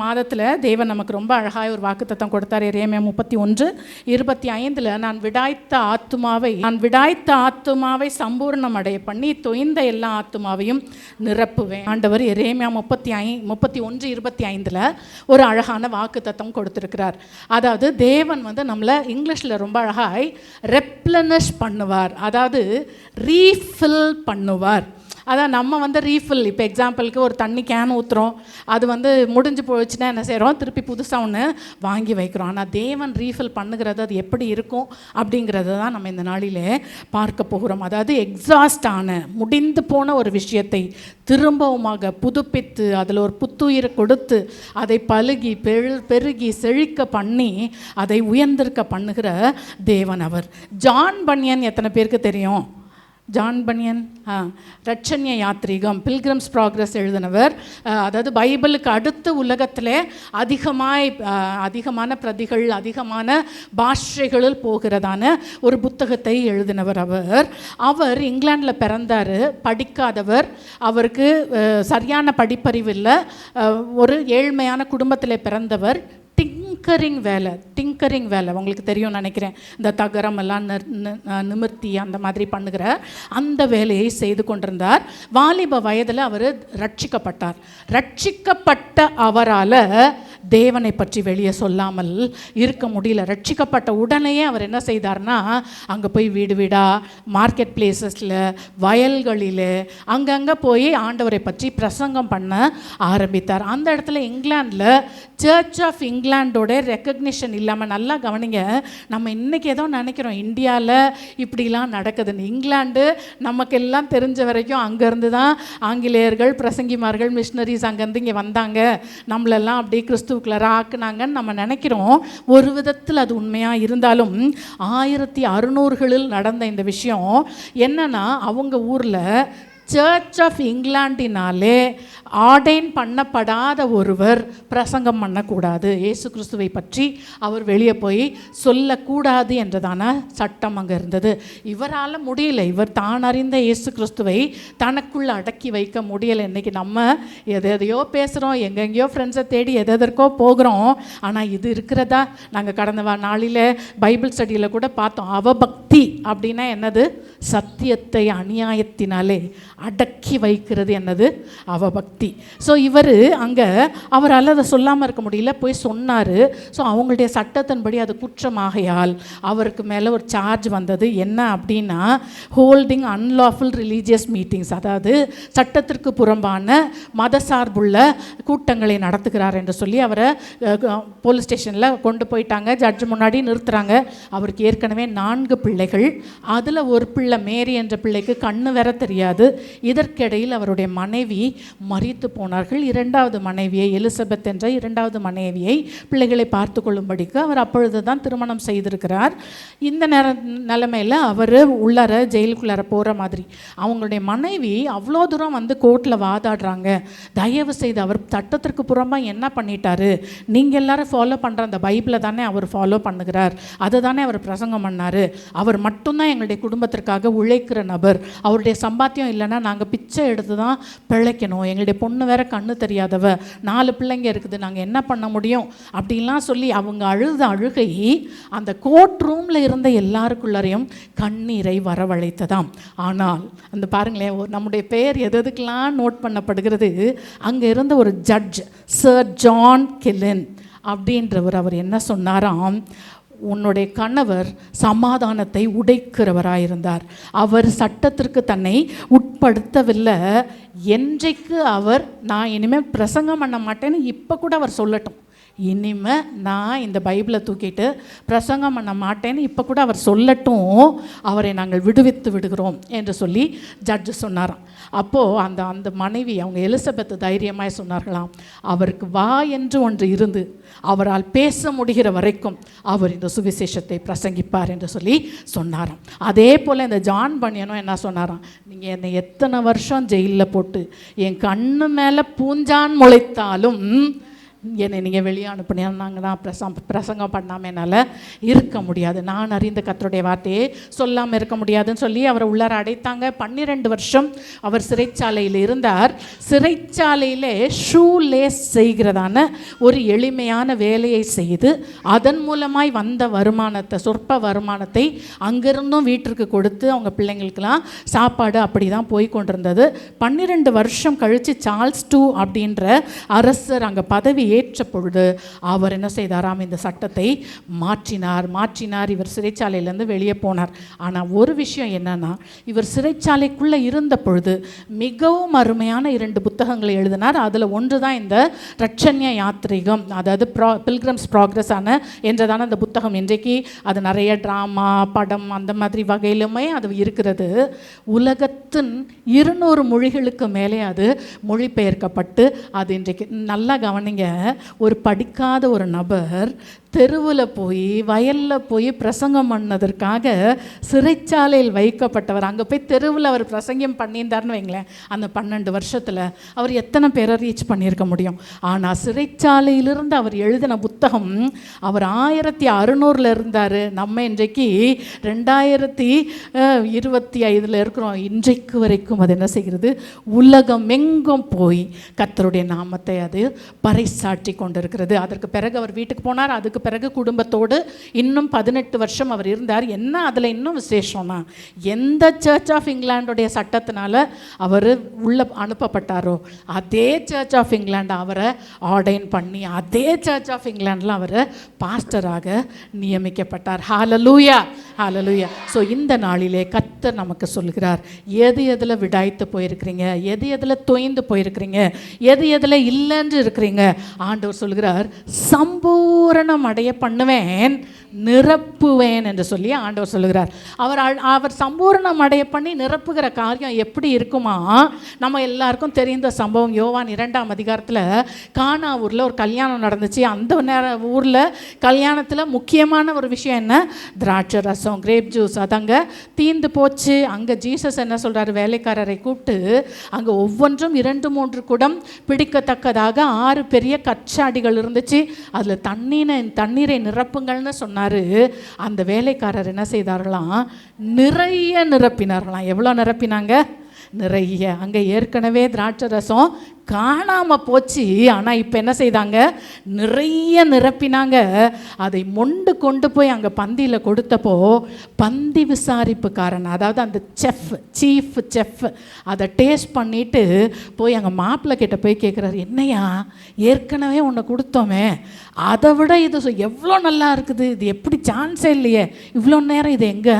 மாதத்தில் தேவன் நமக்கு ரொம்ப அழகாய் ஒரு வாக்குத்தத்தம் கொடுத்தார். எரேமியா 31:25 நான் விடாய்த்த ஆத்துமாவை சம்பூர்ணம் அடைய பண்ணி தொய்ந்த எல்லா ஆத்துமாவையும் நிரப்புவேன். ஆண்டவர் எரேமியா 31:25 ஒரு அழகான வாக்குத்தத்தம் கொடுத்திருக்கிறார். அதாவது தேவன் நம்மளை இங்கிலீஷில் ரொம்ப அழகாய் ரெப்ளனிஷ் பண்ணுவார், அதாவது ரீஃபில் பண்ணுவார். அதான் நம்ம ரீஃபில், இப்போ எக்ஸாம்பிளுக்கு ஒரு தண்ணி கேன் ஊற்றுறோம், அது முடிஞ்சு போச்சுன்னா என்ன செய்கிறோம், திருப்பி புதுசாக ஒன்று வாங்கி வைக்கிறோம். ஆனால் தேவன் ரீஃபில் பண்ணுகிறது அது எப்படி இருக்கும் அப்படிங்கிறத தான் நம்ம இந்த நாளிலே பார்க்க போகிறோம். அதாவது எக்ஸாஸ்டான முடிந்து போன ஒரு விஷயத்தை திரும்பவுமாக புதுப்பித்து அதில் ஒரு புத்துயிரை கொடுத்து அதை பழுகி பெருகி செழிக்க பண்ணி அதை உயர்ந்திருக்க பண்ணுகிற தேவன் அவர். ஜான் பன்யன் எத்தனை பேருக்கு தெரியும்? ஜான் பன்யன் ரட்சண்ய யாத்ரீகம், பில்கிரம்ஸ் ப்ராக்ரஸ் எழுதினவர். அதாவது பைபிளுக்கு அடுத்து உலகத்திலே அதிகமான பிரதிகள், அதிகமான பாஷைகளில் போகிறதான ஒரு புத்தகத்தை எழுதினவர் அவர் இங்கிலாண்டில் பிறந்தார். படிக்காதவர், அவருக்கு சரியான படிப்பறிவு இல்லை, ஒரு ஏழ்மையான குடும்பத்தில் பிறந்தவர். டிங்கரிங் வேலை உங்களுக்கு தெரியும் நினைக்கிறேன். இந்த தகரம் எல்லாம் நிமிர்த்தி அந்த மாதிரி பண்ணுகிற அந்த வேலையை செய்து கொண்டிருந்தார். வாலிப வயதில் அவர் ரட்சிக்கப்பட்ட அவரால் தேவனை பற்றி வெளியே சொல்லாமல் இருக்க முடியல. ரட்சிக்கப்பட்ட உடனேயே அவர் என்ன செய்தார்னா, அங்கே போய் வீடு வீடா, மார்க்கெட் பிளேசஸில், வயல்களில் அங்கங்கே போய் ஆண்டவரை பற்றி பிரசங்கம் பண்ண ஆரம்பித்தார். அந்த இடத்துல இங்கிலாண்டில் சர்ச் ஆஃப் இங்கிலாண்டோட ரெக்கக்னிஷன் இல்லாமல், நல்லா கவனிங்க, நம்ம இன்றைக்கி ஏதோ நினைக்கிறோம் இந்தியாவில் இப்படிலாம் நடக்குதுன்னு. இங்கிலாண்டு நமக்கெல்லாம் தெரிஞ்ச வரைக்கும் அங்கேருந்து தான் ஆங்கிலேயர்கள், பிரசங்கிமார்கள், மிஷினரிஸ் அங்கேருந்து இங்கே வந்தாங்க, நம்மளெல்லாம் அப்படியே கிறிஸ்துவுக்குள்ளார ஆக்குனாங்கன்னு நம்ம நினைக்கிறோம். ஒரு விதத்தில் அது உண்மையாக இருந்தாலும் 1600களில் நடந்த இந்த விஷயம் என்னன்னா, அவங்க ஊரில் சர்ச் ஆஃப் இங்கிலாண்டினாலே ஆர்டைன் பண்ணப்படாத ஒருவர் பிரசங்கம் பண்ணக்கூடாது, இயேசு கிறிஸ்துவை பற்றி அவர் வெளியே போய் சொல்லக்கூடாது என்றதான சட்டம் அங்கே இருந்தது. இவரால் முடியல, இவர் தான் அறிந்த இயேசு கிறிஸ்துவை தனக்குள்ளே அடக்கி வைக்க முடியலை. இன்றைக்கி நம்ம எதையோ பேசுகிறோம், எங்கெங்கேயோ ஃப்ரெண்ட்ஸை தேடி எதற்கோ போகிறோம். ஆனால் இது இருக்கிறதா? நாங்கள் கடந்த நாளில் பைபிள் ஸ்டடியில் கூட பார்த்தோம். அவபக்தி அப்படின்னா என்னது? சத்தியத்தை அநியாயத்தினாலே அடக்கி வைக்கிறது என்னது? அவபக்தி. ஸோ இவர் அங்கே அவரால் அதை சொல்லாமல் இருக்க முடியல, போய் சொன்னார். ஸோ அவங்களுடைய சட்டத்தின்படி அது குற்றமாகையால் அவருக்கு மேலே ஒரு சார்ஜ் வந்தது. என்ன அப்படின்னா, ஹோல்டிங் அன்லாஃபுல் ரிலீஜியஸ் மீட்டிங்ஸ், அதாவது சட்டத்திற்கு புறம்பான மத சார்புள்ள கூட்டங்களை நடத்துகிறார் என்று சொல்லி அவரை போலீஸ் ஸ்டேஷனில் கொண்டு போயிட்டாங்க. ஜட்ஜு முன்னாடி நிறுத்துகிறாங்க. அவருக்கு ஏற்கனவே 4 பிள்ளைகள், அதில் ஒரு பிள்ளை மேரி என்ற பிள்ளைக்கு கண்ணு வேற தெரியாது. இதற்கிடையில் அவருடைய மனைவி மரித்து போனார்கள். 2வது மனைவியை, எலிசபெத் என்ற 2வது மனைவியை பிள்ளைகளை பார்த்து கொள்ளும்படிக்கு அவர் அப்பொழுது தான் திருமணம் செய்திருக்கிறார். இந்த நிலைமையில் அவர் உள்ளார ஜெயிலுக்குள்ளார போகிற மாதிரி அவங்களுடைய மனைவி அவ்வளோ தூரம் கோர்ட்டில் வாதாடுறாங்க. தயவு செய்து, அவர் சட்டத்திற்கு புறம்பாக என்ன பண்ணிட்டாரு, நீங்கள் எல்லாரும் ஃபாலோ பண்ணுற அந்த பைபிளை தானே அவர் ஃபாலோ பண்ணுகிறார், அதை தானே அவர் பிரசங்கம் பண்ணார், அவர் மட்டும்தான் எங்களுடைய குடும்பத்திற்காக உழைக்கிற நபர், அவருடைய சம்பாத்தியம் இல்லைன்னா நாங்கள் பிச்சை எடுத்து தான் பிழைக்கணும், எங்களுடைய பொண்ணு வேற கண்ணு தெரியாதவ, 4 பிள்ளைங்க இருக்குது, நாங்கள் என்ன பண்ண முடியும் அப்படின்லாம் சொல்லி அவங்க அழுத அழுகை அந்த கோர்ட் ரூமில் இருந்த எல்லாருக்குள்ளாரையும் கண்ணீரை வரவழைத்ததாம். ஆனால் அந்த பாருங்களேன், நம்முடைய பெயர் எதுக்கெல்லாம் நோட் பண்ணப்படுகிறது. அங்கே இருந்த ஒரு ஜட்ஜ், சர் ஜான் கெல்லின் அப்படின்றவர், அவர் என்ன சொன்னாராம், உன்னுடைய கணவர் சமாதானத்தை உடைக்கிறவராயிருந்தார், அவர் சட்டத்திற்கு தன்னை உட்படுத்தவில்லை, என்றைக்கு அவர் நான் இனிமேல் பிரசங்கம் பண்ண மாட்டேன்னு இப்போ கூட அவர் சொல்லட்டும், இனிமேல் நான் இந்த பைபிளை தூக்கிட்டு பிரசங்கம் பண்ண மாட்டேன்னு இப்போ கூட அவர் சொல்லட்டும், அவரை நாங்கள் விடுவித்து விடுகிறோம் என்று சொல்லி ஜட்ஜு சொன்னாராம். அப்போது அந்த மனைவி, அவங்க எலிசபெத் தைரியமாய் சொன்னார்களாம், அவருக்கு வா என்று ஒன்று இருந்து அவரால் பேச முடிகிற வரைக்கும் அவர் இந்த சுவிசேஷத்தை பிரசங்கிப்பார் என்று சொல்லி சொன்னாராம். அதே போல் இந்த ஜான் பன்யனும் என்ன சொன்னாராம், நீங்கள் என்னை எத்தனை வருஷம் ஜெயிலில் போட்டு என் கண்ணு மேலே பூஞ்சான் முளைத்தாலும் என்னை நீங்கள் வெளியே அனுப்புனாங்கன்னா பிரசங்கம் பண்ணாமல் என்னால் இருக்க முடியாது, நான் அறிந்த கர்த்தருடைய வார்த்தையை சொல்லாமல் இருக்க முடியாதுன்னு சொல்லி அவரை உள்ளார அடைத்தாங்க. 12 வருஷம் அவர் சிறைச்சாலையில் இருந்தார். சிறைச்சாலையிலே ஷூலேஸ் செய்கிறதான ஒரு எளிமையான வேலையை செய்து அதன் மூலமாய் வந்த வருமானத்தை, சொற்ப வருமானத்தை அங்கிருந்தும் வீட்டிற்கு கொடுத்து அவங்க பிள்ளைங்களுக்கெல்லாம் சாப்பாடு அப்படி தான் போய் கொண்டிருந்தது. 12 வருஷம் கழித்து சார்ல்ஸ் II அப்படின்ற அரசர் அங்கே பதவி ஏற்ற பொழுது அவர் என்ன செய்தாராம், இந்த சட்டத்தை மாற்றினார். இவர் சிறைச்சாலையிலேருந்து வெளியே போனார். ஆனால் ஒரு விஷயம் என்னன்னா, இவர் சிறைச்சாலைக்குள்ளே இருந்த பொழுது மிகவும் அருமையான 2 புத்தகங்களை எழுதினார். அதில் ஒன்று தான் இந்த ரட்சண்ய யாத்திரிகம், அதாவது பில்கிரம்ஸ் ப்ராக்ரஸ் என்றதான அந்த புத்தகம். இன்றைக்கு அது நிறைய ட்ராமா, படம் அந்த மாதிரி வகையிலுமே அது இருக்கிறது. உலகத்தின் 200 மொழிகளுக்கு மேலே அது மொழிபெயர்க்கப்பட்டு அது இன்றைக்கு நல்லா கவனிங்க, ஒரு படிக்காத ஒரு நபர் தெருவில் போய் வயலில் போய் பிரசங்கம் பண்ணதற்காக சிறைச்சாலையில் வைக்கப்பட்டவர். அங்கே போய் தெருவில் அவர் பிரசங்கம் பண்ணியிருந்தார்னு வைங்களேன், அந்த 12 வருஷத்தில் அவர் எத்தனை பேரை ரீச் பண்ணியிருக்க முடியும்? ஆனால் சிறைச்சாலையிலிருந்து அவர் எழுதின புத்தகம், அவர் 1600 இருந்தார். நம்ம இன்றைக்கு 2025 இருக்கிறோம். இன்றைக்கு வரைக்கும் அது என்ன செய்கிறது, உலகம் எங்கும் போய் கர்த்தருடைய நாமத்தை அது பறைசாற்றி கொண்டிருக்கிறது. அதற்கு பிறகு அவர் வீட்டுக்கு போனார். அதுக்கு பிறகு குடும்பத்தோடு இன்னும் 18 வருஷம் அவர் இருந்தார். என்ன அதில் இன்னும் விசேஷம்னா, எந்த சர்ச் ஆஃப் இங்கிலாண்டுடைய சட்டத்தினால அவர் உள்ள அனுப்பப்பட்டாரோ அதே சர்ச் ஆஃப் இங்கிலாண்டு அவரை ஆர்டைன் பண்ணி அதே சர்ச் ஆஃப் இங்கிலாண்டில் அவர் பாஸ்டராக நியமிக்கப்பட்டார். ஹalleluya, ஹalleluya. ஸோ இந்த நாளிலே கர்த்தர் நமக்கு சொல்கிறார், எது எதில் விடாய்த்து போயிருக்கிறீங்க, எது எதில் தொய்ந்து போயிருக்கிறீங்க, எது எதில் இல்லைன்னு இருக்கிறீங்க, ஆண்டவர் சொல்கிறார் சம்பூரணம் அடைய பண்ணுவேன், நிரப்புவேன் என்று சொல்லி ஆண்டவர் சொல்லுகிறார். அவர் சம்பூர்ணம் அடைய பண்ணி நிரப்புகிற காரியம் எப்படி இருக்குமா? நம்ம எல்லாருக்கும் தெரிந்த சம்பவம், யோவான் 2ஆம் அதிகாரத்தில் கானா ஊரில் ஒரு கல்யாணம் நடந்துச்சு. அந்த ஊரில் கல்யாணத்தில் முக்கியமான ஒரு விஷயம் என்ன, திராட்சை ரசம், கிரேப் ஜூஸ். அது அங்கே தீந்து போச்சு. அங்கே ஜீசஸ் என்ன சொல்கிறார், வேலைக்காரரை கூப்பிட்டு அங்கே ஒவ்வொன்றும் 2-3 குடம் பிடிக்கத்தக்கதாக 6 பெரிய கச்சாடிகள் இருந்துச்சு, அதில் தண்ணீரை நிரப்புங்கள்னு சொன்னார். அந்த வேலைக்காரர் என்ன செய்தார்களாம், நிறைய நிரப்பினார்களாம். எவ்வளோ நிரப்பினாங்க, நிறைய. அங்கே ஏற்கனவே திராட்சை ரசம் காணாமல் போச்சு. ஆனால் இப்போ என்ன செய்தாங்க, நிறைய நிரப்பினாங்க. அதை மொண்டு கொண்டு போய் அங்கே பந்தியில் கொடுத்தப்போ பந்தி விசாரிப்புக்காரன், அதாவது அந்த சீஃப் செஃப் அதை டேஸ்ட் பண்ணிவிட்டு போய் அங்கே மாப்பிள்ளை கிட்ட போய் கேட்குறாரு, என்னையா ஏற்கனவே ஒன்று கொடுத்தோமே, அதை விட இது எவ்வளோ நல்லா இருக்குது, இது எப்படி சான்ஸே இல்லையே, இவ்வளோ நேரம் இதை எங்கே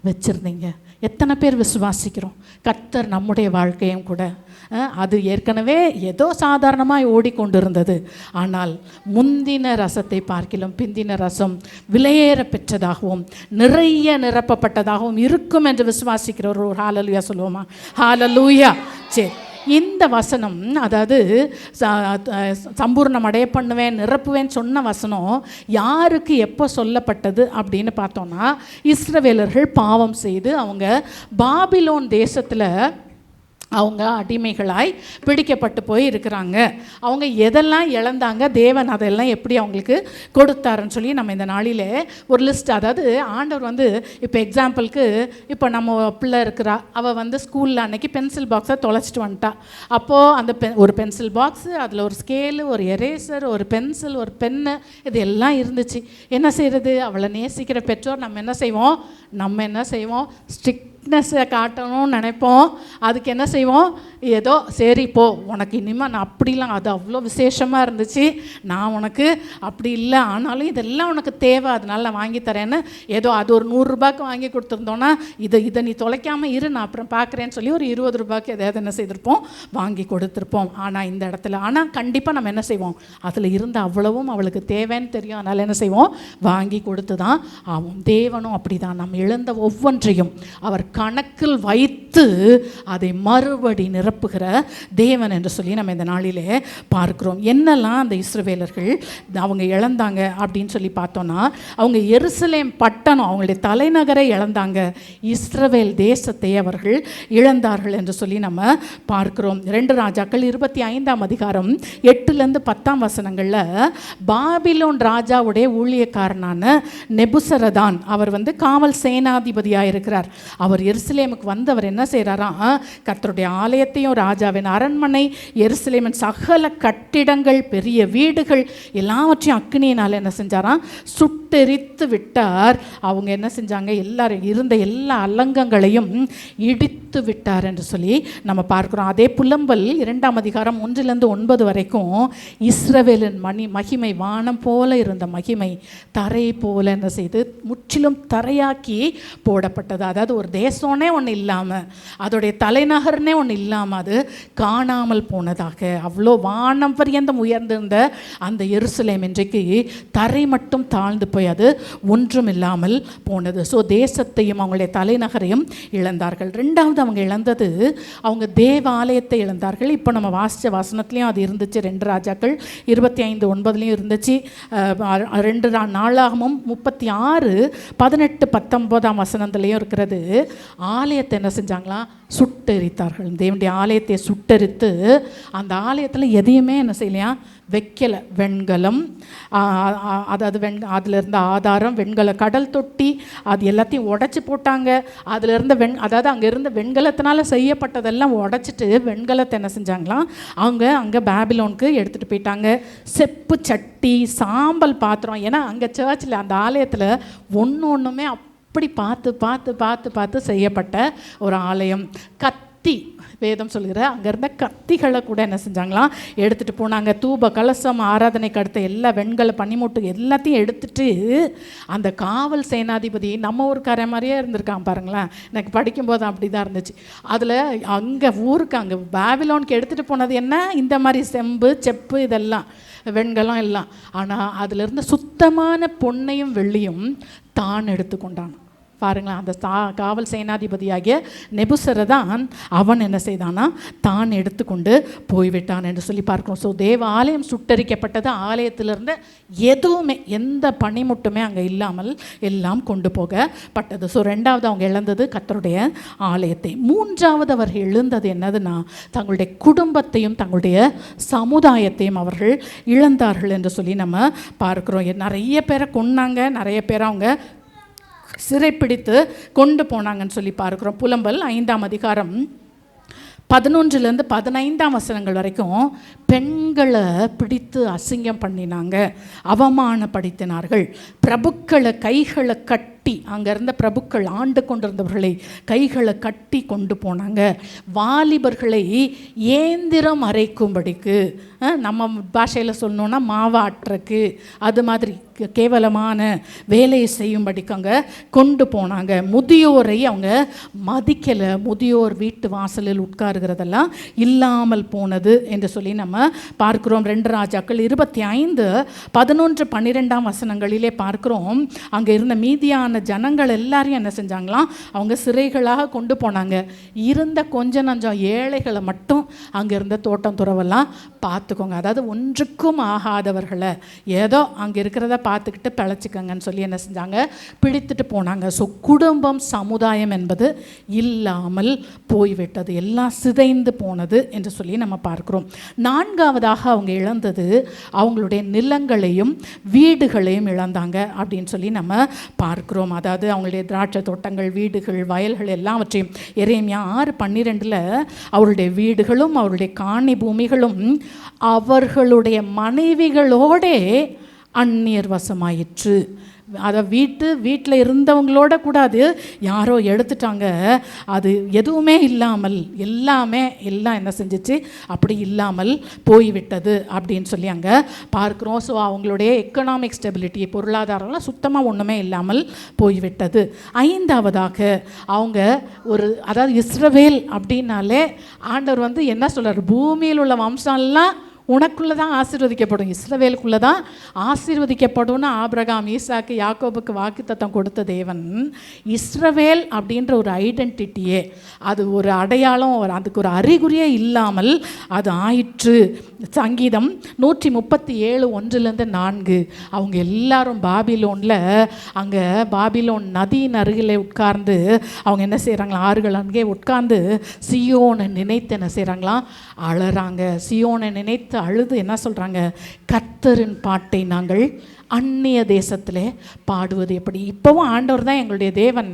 வச்சுருந்தீங்க? எத்தனை பேர் விசுவாசிக்கிறோம் கர்த்தர் நம்முடைய வாழ்க்கையும் கூட அது ஏற்கனவே ஏதோ சாதாரணமாக ஓடிக்கொண்டிருந்தது, ஆனால் முந்தின ரசத்தை பார்க்கிலும் பிந்தின ரசம் விலையேற பெற்றதாகவும் நிறைய நிரப்பப்பட்டதாகவும் இருக்கும் என்று விசுவாசிக்கிற ஒரு ஹalleluya சொல்லுவோமா? ஹalleluya. சரி, இந்த வசனம், அதாவது சம்பூர்ணம் அடைய பண்ணுவேன், நிரப்புவேன் சொன்ன வசனம் யாருக்கு எப்போ சொல்லப்பட்டது அப்படின்னு பார்த்தோன்னா, இஸ்ரவேலர்கள் பாவம் செய்து அவங்க பாபிலோன் தேசத்தில் அவங்க அடிமைகளாய் பிடிக்கப்பட்டு போய் இருக்கிறாங்க. அவங்க எதெல்லாம் இழந்தாங்க, தேவன் அதெல்லாம் எப்படி அவங்களுக்கு கொடுத்தாருன்னு சொல்லி நம்ம இந்த நாளில் ஒரு லிஸ்ட், அதாவது ஆண்டவர் இப்போ எக்ஸாம்பிளுக்கு, இப்போ நம்ம பிள்ளை இருக்கிறா, அவள் ஸ்கூலில் அன்னைக்கு பென்சில் பாக்ஸை தொலைச்சிட்டு வந்துட்டா. அப்போது அந்த ஒரு பென்சில் பாக்ஸு, அதில் ஒரு ஸ்கேலு, ஒரு எரேசர், ஒரு பென்சில், ஒரு பென்னு, இது எல்லாம் இருந்துச்சு. என்ன செய்கிறது? அவளை நேசிக்கிற பெற்றோர் நம்ம என்ன செய்வோம், ஸ்ட்ரிக்ட்னஸை காட்டணும்னு நினைப்போம். அதுக்கு என்ன செய்வோம், ஏதோ சரி போ, உனக்கு இனிமேல் நான் அப்படிலாம், அது அவ்வளோ விசேஷமாக இருந்துச்சு, நான் உனக்கு அப்படி இல்லை, ஆனாலும் இதெல்லாம் உனக்கு தேவை, அதனால நான் வாங்கி தரேன்னு ஏதோ அது ஒரு 100 ரூபாய்க்கு வாங்கி கொடுத்துருந்தோன்னா, இதை நீ தொலைக்காமல் இரு, நான் அப்புறம் பார்க்குறேன்னு சொல்லி ஒரு 20 ரூபாய்க்கு எதாவது என்ன செய்திருப்போம், வாங்கி கொடுத்துருப்போம். ஆனால் இந்த இடத்துல கண்டிப்பாக நம்ம என்ன செய்வோம், அதில் இருந்த அவ்வளவும் அவளுக்கு தேவைன்னு தெரியும், அதனால் என்ன செய்வோம், வாங்கி கொடுத்து தான் ஆகும். தேவனும் அப்படி தான், நம்ம இழந்த ஒவ்வொன்றையும் அவர் கணக்கில் வைத்து அதை மறுபடி நிரப்புகிற தேவன் என்று சொல்லி நம்ம இந்த நாளிலே பார்க்கிறோம். என்னெல்லாம் அந்த இஸ்ரவேலர்கள் அவங்க இழந்தாங்க அப்படின்னு சொல்லி பார்த்தோன்னா, அவங்க எருசலேம் பட்டணம், அவங்களுடைய தலைநகரை இழந்தாங்க. இஸ்ரவேல் தேசத்தை அவர்கள் இழந்தார்கள் என்று சொல்லி நம்ம பார்க்கிறோம். 2 ராஜாக்கள் 25ஆம் அதிகாரம் 8-10 பாபிலோன் ராஜாவுடைய ஊழியக்காரனான நெபுசரதான், அவர் காவல் சேனாதிபதியாக இருக்கிறார். அவர் எருசலேமுக்கு அவர் என்ன செய்கிறாராம், கர்த்தருடைய ஆலயத்தையும் ராஜாவின் அரண்மனை, எருசலேமின் சகல கட்டிடங்கள், பெரிய வீடுகள் எல்லாவற்றையும் அக்கினியினால் என்ன செஞ்சாராம், சுட்டெரித்து விட்டார். அவங்க என்ன செஞ்சாங்க, எல்லாரும் இருந்த எல்லா அலங்கங்களையும் இடித்து விட்டார் என்று சொல்லி நம்ம பார்க்கிறோம். அதே புலம்பல் 2ஆம் அதிகாரம் 1-9 வரைக்கும் இஸ்ரவேலின் மகிமை வானம் போல இருந்த மகிமை தரை போல என்ன செய்து முற்றிலும் தரையாக்கி போடப்பட்டது. அதாவது ஒரு தேசம்னே ஒன்று இல்லாமல், அதோடைய தலைநகர்னே ஒன்று இல்லாமல் அது காணாமல் போனதாக, அவ்வளோ வானம் பரியந்தம் உயர்ந்திருந்த அந்த எருசலேம் இன்றைக்கு தரை மட்டும் தாழ்ந்து போய் அது ஒன்றும் இல்லாமல் போனது. ஸோ தேசத்தையும் அவங்களுடைய தலைநகரையும் இழந்தார்கள். 2வது அவங்க இழந்தது, அவங்க தேவாலயத்தை இழந்தார்கள். இப்போ நம்ம வாசித்த வசனத்துலேயும் அது இருந்துச்சு, 2 ராஜாக்கள் 25:9 இருந்துச்சு. 2 நாளாகமும் 36:18-19 இருக்கிறது. ஆலயத்தை என்ன செஞ்சாங்களா, சுட்டெரித்தார்கள். தேவனுடைய ஆலயத்தை சுட்டெரித்து அந்த ஆலயத்தில் எதையுமே என்ன செய்யலையா, வைக்கலை. வெண்கலம், அதாவது அதில் இருந்த ஆதாரம், வெண்கல கடல் தொட்டி, அது எல்லாத்தையும் உடைச்சி போட்டாங்க. அதில் இருந்த அதாவது அங்கே இருந்த வெண்கலத்தினால செய்யப்பட்டதெல்லாம் உடைச்சிட்டு வெண்கலத்தை என்ன செஞ்சாங்களாம், அங்கே பாபிலோனுக்கு எடுத்துகிட்டு போயிட்டாங்க. செப்பு சட்டி, சாம்பல் பாத்திரம், ஏன்னா அங்கே சர்ச்சில் அந்த ஆலயத்தில் ஒன்றுமே அப்படி பார்த்து செய்யப்பட்ட ஒரு ஆலயம். கத்தி, வேதம் சொல்கிற அங்கே இருந்த கத்திகளை கூட என்ன செஞ்சாங்களாம், எடுத்துகிட்டு போனாங்க. தூப கலசம், ஆராதனைக்கு அடுத்த எல்லா வெண்கல பனிமூட்டு எல்லாத்தையும் எடுத்துட்டு அந்த காவல் சேனாதிபதி நம்ம ஊருக்கார மாதிரியே இருந்திருக்கான் பாருங்களேன். எனக்கு படிக்கும்போது அப்படி தான் இருந்துச்சு. அதில் அங்கே ஊருக்கு அங்கே பாபிலோனுக்கு எடுத்துகிட்டு போனது என்ன, இந்த மாதிரி செம்பு செப்பு இதெல்லாம் வெண்கலம் எல்லாம். ஆனால் அதில் இருந்த சுத்தமான பொன்னையும் வெள்ளியும் தான் எடுத்துக்கொண்டான் பாருங்களேன். அந்த காவல் சேனாதிபதியாகிய நெபுசரதான் அவன் என்ன செய்தானா, தான் எடுத்துக்கொண்டு போய்விட்டான் என்று சொல்லி பார்க்கிறோம். ஸோ தேவ ஆலயம் சுட்டரிக்கப்பட்டது. ஆலயத்திலிருந்து எதுவுமே, எந்த பனிமுட்டுமே அங்கே இல்லாமல் எல்லாம் கொண்டு போகப்பட்டது. ஸோ 2வது அவங்க இழந்தது கர்த்தருடைய ஆலயத்தை. 3வது அவர்கள் எழுந்தது என்னதுன்னா, தங்களுடைய குடும்பத்தையும் தங்களுடைய சமுதாயத்தையும் அவர்கள் இழந்தார்கள் என்று சொல்லி நம்ம பார்க்கிறோம். நிறைய பேரை கொன்னாங்க, நிறைய பேரை அவங்க சிறைப்பிடித்து கொண்டு போனாங்கன்னு சொல்லி பார்க்கிறோம். புலம்பல் 5ஆம் அதிகாரம் 11-15 வரைக்கும் பெண்களை பிடித்து அசிங்கம் பண்ணினாங்க, அவமானப்படுத்தினார்கள். பிரபுக்களை கைகளை கட்டி, அங்கே இருந்த பிரபுக்கள் ஆண்டு கொண்டிருந்தவர்களை கைகளை கட்டி கொண்டு போனாங்க. வாலிபர்களை ஏந்திரம் அரைக்கும்படிக்கு, நம்ம பாஷையில் சொல்லணுன்னா மாவாட்டுறக்கு, அது மாதிரி கேவலமான வேலையை செய்யும்படிக்கு அங்கே கொண்டு போனாங்க. முதியோரை அவங்க மதிக்கலை. முதியோர் வீட்டு வாசலில் உட்காருகிறதெல்லாம் இல்லாமல் போனது என்று சொல்லி நம்ம பார்க்கிறோம். 2 ராஜாக்கள் 25:11-12 பார்க்கிறோம். அங்கே இருந்த மீதியான ஜனங்கள் எல்லாரையும் என்ன செஞ்சாங்களாம், அவங்க சிறைகளாக கொண்டு போனாங்க. இருந்த கொஞ்ச நஞ்சம் ஏழைகளை மட்டும் அங்கே இருந்த தோட்டம் துறவெல்லாம் பார்த்துக்கோங்க. அதாவது ஒன்றுக்கும் ஆகாதவர்களை ஏதோ அங்கே இருக்கிறத பார்த்துக்கிட்டு பிழைச்சிக்கங்கன்னு சொல்லி என்ன செஞ்சாங்க, பிடித்துட்டு போனாங்க. ஸோ குடும்பம், சமுதாயம் என்பது இல்லாமல் போய்விட்டது, எல்லாம் சிதைந்து போனது என்று சொல்லி நம்ம பார்க்கிறோம். 4வதாக அவங்க இழந்தது அவங்களுடைய நிலங்களையும் வீடுகளையும் இழந்தாங்க அப்படின்னு சொல்லி நம்ம பார்க்கிறோம். அதாவது அவங்களுடைய திராட்சை தோட்டங்கள், வீடுகள், வயல்கள் எல்லாவற்றையும் எரேமியா 6:12 அவருடைய வீடுகளும் அவருடைய காணி பூமிகளும் அவர்களுடைய மனைவிகளோடே அந்நியர் வசமாயிற்று. அதை வீட்டில் இருந்தவங்களோட கூட அது யாரோ எடுத்துட்டாங்க. அது எதுவுமே இல்லாமல் எல்லாம் என்ன செஞ்சிச்சு, அப்படி இல்லாமல் போய்விட்டது அப்படின்னு சொல்லி அங்கே பார்க்குறோம். ஸோ அவங்களுடைய எக்கனாமிக் ஸ்டெபிலிட்டி, பொருளாதாரம்லாம் சுத்தமாக ஒன்றுமே இல்லாமல் போய்விட்டது. 5வதாக அவங்க அதாவது இஸ்ரவேல் அப்படின்னாலே ஆண்டவர் என்ன சொல்கிறார், பூமியில் உள்ள வம்சம்லாம் உனக்குள்ளே தான் ஆசீர்வதிக்கப்படும், இஸ்ரவேலுக்குள்ளே தான் ஆசீர்வதிக்கப்படும்னு ஆபிரகாம், ஈசாக்கு, யாக்கோபுக்கு வாக்குத்தத்தம் கொடுத்த தேவன் இஸ்ரவேல் அப்படின்ற ஒரு ஐடென்டிட்டியே, அது ஒரு அடையாளம், அதுக்கு ஒரு அறிகுறியே இல்லாமல் அது ஆயிற்று. சங்கீதம் 137:1-4 அவங்க எல்லாரும் பாபிலோனில், அங்கே பாபிலோன் நதியின் அருகிலே உட்கார்ந்து அவங்க என்ன செய்கிறாங்களா, ஆறுகள் அங்கே உட்கார்ந்து சியோனை நினைத்து என்ன செய்கிறாங்களாம், அழறாங்க. சியோனை நினைத்து அழுது என்ன சொல்கிறாங்க, கர்த்தரின் பாட்டை நாங்கள் அந்நிய தேசத்தில் பாடுவது எப்படி. இப்போவும் ஆண்டவர் தான் எங்களுடைய தேவன்,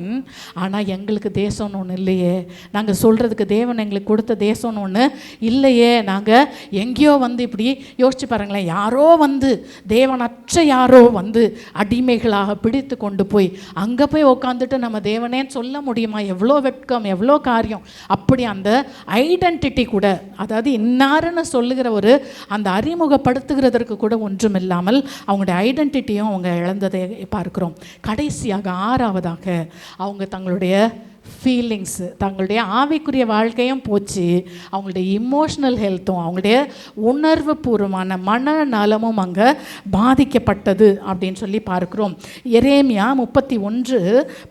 ஆனால் எங்களுக்கு தேசம்னு ஒன்று இல்லையே, நாங்கள் சொல்கிறதுக்கு தேவன் எங்களுக்கு கொடுத்த தேசம்னு ஒன்று இல்லையே. நாங்கள் எங்கேயோ வந்து இப்படி யோசிச்சு பாருங்களேன், யாரோ வந்து தேவனற்ற யாரோ வந்து அடிமைகளாக பிடித்து கொண்டு போய் அங்கே போய் உட்காந்துட்டு நம்ம தேவனேன்னு சொல்ல முடியுமா? எவ்வளோ வெட்கம், எவ்வளோ காரியம். அப்படி அந்த ஐடென்டிட்டி கூட, அதாவது இன்னாருன்னு சொல்லுகிற ஒரு அந்த அறிமுகப்படுத்துகிறதற்கு கூட ஒன்றும் இல்லாமல் அவங்களுடைய ஐடென்டிட்டியும் அவங்க இழந்ததை பார்க்குறோம். கடைசியாக 6வதாக அவங்க தங்களுடைய ஃபீலிங்ஸு, தங்களுடைய ஆவிக்குரிய வாழ்க்கையும் போச்சு, அவங்களுடைய இமோஷ்னல் ஹெல்த்தும், அவங்களுடைய உணர்வு பூர்வமான மனநலமும் அங்கே பாதிக்கப்பட்டது அப்படின்னு சொல்லி பார்க்குறோம். எரேமியா 31:19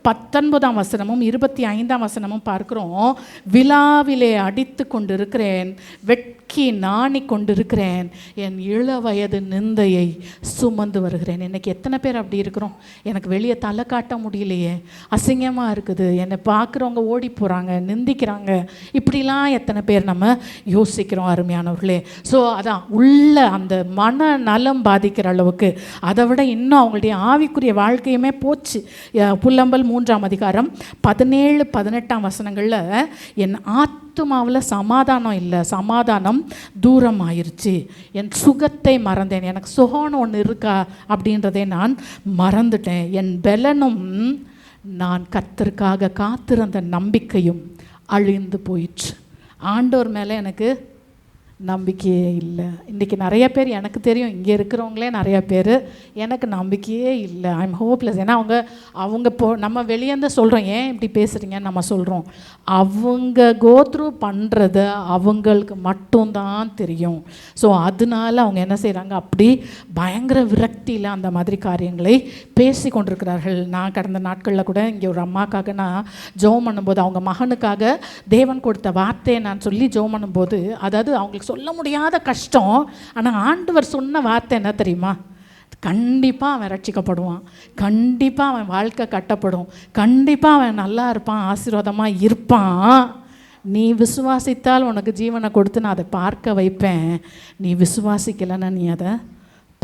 25 பார்க்குறோம். விழாவிலே அடித்து கொண்டிருக்கிறேன், வெட்கி நாணி கொண்டிருக்கிறேன், என் இள வயது நிந்தையை சுமந்து வருகிறேன். இன்றைக்கி எத்தனை பேர் அப்படி இருக்கிறோம்? எனக்கு வெளியே தலை காட்ட முடியலையே, அசிங்கமாக இருக்குது, என்னை பார்க்குறவங்க ஓடி போகிறாங்க, நிந்திக்கிறாங்க, இப்படிலாம் எத்தனை பேர் நம்ம யோசிக்கிறோம் அருமையானவர்களே. ஸோ அதான் உள்ள அந்த மனநலம் பாதிக்கிற அளவுக்கு, அதை விட இன்னும் அவங்களுடைய ஆவிக்குரிய வாழ்க்கையுமே போச்சு. புல்லம்பல் 3:17-18 என் ஆத்துமாவில் சமாதானம் இல்லை, சமாதானம் தூரம் ஆயிடுச்சு, என் சுகத்தை மறந்தேன், எனக்கு சுகம்னு ஒன்று இருக்கா அப்படின்றதை நான் மறந்துட்டேன், என் பலனும் நான் கர்த்தருக்காக காத்திருந்த நம்பிக்கையும் அழிந்து போயிடுச்சு. ஆண்டவர் மேலே எனக்கு நம்பிக்கையே இல்லை. இன்றைக்கி நிறைய பேர், எனக்கு தெரியும் இங்கே இருக்கிறவங்களே நிறைய பேர், எனக்கு நம்பிக்கையே இல்லை, ஐ எம் ஹோப்லெஸ். ஏன்னா அவங்க நம்ம வெளியேருந்து சொல்கிறோம், ஏன் இப்படி பேசுகிறீங்கன்னு நம்ம சொல்கிறோம், அவங்க கோத்ரூ பண்ணுறது அவங்களுக்கு மட்டும்தான் தெரியும். ஸோ அதனால அவங்க என்ன செய்கிறாங்க, அப்படி பயங்கர விரக்தியில் அந்த மாதிரி காரியங்களை பேசி கொண்டிருக்கிறார்கள். நான் கடந்த நாட்களில் கூட இங்கே ஒரு அம்மாக்காக நான் ஜெபம் பண்ணும்போது, அவங்க மகனுக்காக தேவன் கொடுத்த வார்த்தையை நான் சொல்லி ஜெபம் பண்ணும்போது, அதாவது அவங்களுக்கு சொல்ல முடியாத கஷ்டம், ஆனால் ஆண்டவர் சொன்ன வார்த்தை என்ன தெரியுமா, கண்டிப்பாக அவன் ரட்சிக்கப்படுவான், கண்டிப்பாக அவன் வாழ்க்கை கட்டப்படும், கண்டிப்பாக அவன் நல்லா இருப்பான், ஆசீர்வாதமாக இருப்பான், நீ விசுவாசித்தால் உனக்கு ஜீவனை கொடுத்து நான் அதை பார்க்க வைப்பேன், நீ விசுவாசிக்கலைன்னா நீ அதை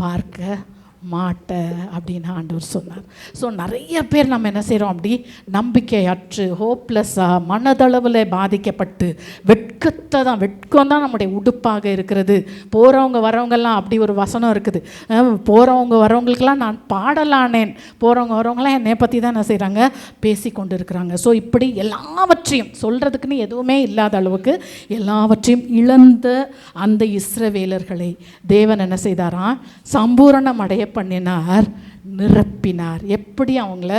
பார்க்க மாட்ட அப்படின்னு ஆண்டவர் சொன்னார். ஸோ நிறைய பேர் நம்ம என்ன செய்கிறோம், அப்படி நம்பிக்கையற்று ஹோப்லெஸ்ஸாக மனதளவில் பாதிக்கப்பட்டு வெட்கம் தான் நம்முடைய உடுப்பாக இருக்கிறது. போகிறவங்க வரவங்கெல்லாம் அப்படி ஒரு வசனம் இருக்குது, போகிறவங்க வரவங்களுக்கெல்லாம் நான் பாடலானேன், போகிறவங்க வரவங்களாம் என்னை பற்றி தான் என்ன செய்கிறாங்க, பேசி கொண்டு இருக்கிறாங்க. ஸோ இப்படி எல்லாவற்றையும் சொல்கிறதுக்குன்னு எதுவுமே இல்லாத அளவுக்கு எல்லாவற்றையும் இழந்த அந்த இஸ்ரவேலர்களை தேவன் என்ன செய்தாராம், சம்பூரணம் அடைய பண்ணினார், நிரப்பினார். எப்படி அவங்கள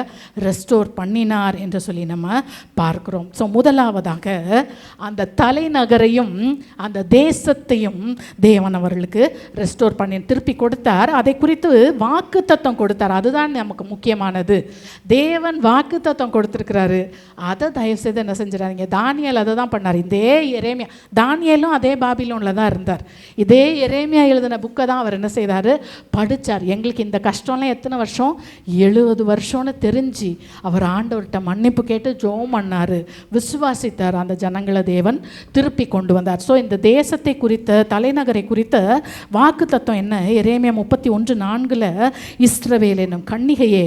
ரெஸ்டோர் பண்ணினார் என்று சொல்லி நம்ம பார்க்கிறோம். ஸோ முதலாவதாக அந்த தலைநகரையும் அந்த தேசத்தையும் தேவன் அவர்களுக்கு ரெஸ்டோர் பண்ணி திருப்பி கொடுத்தார். அதை குறித்து வாக்குத்தத்தம் கொடுத்தார். அதுதான் நமக்கு முக்கியமானது. தேவன் வாக்குத்தத்தம் கொடுத்துருக்கிறாரு, அதை தயவுசெய்து என்ன செஞ்சிடாதீங்க. தானியேல் அதை தான் பண்ணார். இதே எரேமியா, தானியேலும் அதே பாபிலோனில் தான் இருந்தார். இதே எரேமியா எழுதின புக்கை தான் அவர் என்ன செய்தார், படித்தார். எங்களுக்கு இந்த கஷ்டம்லாம் எத்தனை வருஷம், 70 வருஷம்னு தெரிஞ்சு அவர் ஆண்டவர்கிட்ட மன்னிப்பு கேட்டு ஜெபம் பண்ணார், விசுவாசித்தார். அந்த ஜனங்களை தேவன் திருப்பி கொண்டு வந்தார். ஸோ இந்த தேசத்தை குறித்த, தலைநகரை குறித்த வாக்கு தத்துவம் என்ன, எரேமியா 31:4 இஸ்ரவேல் என்னும் கன்னிகையே,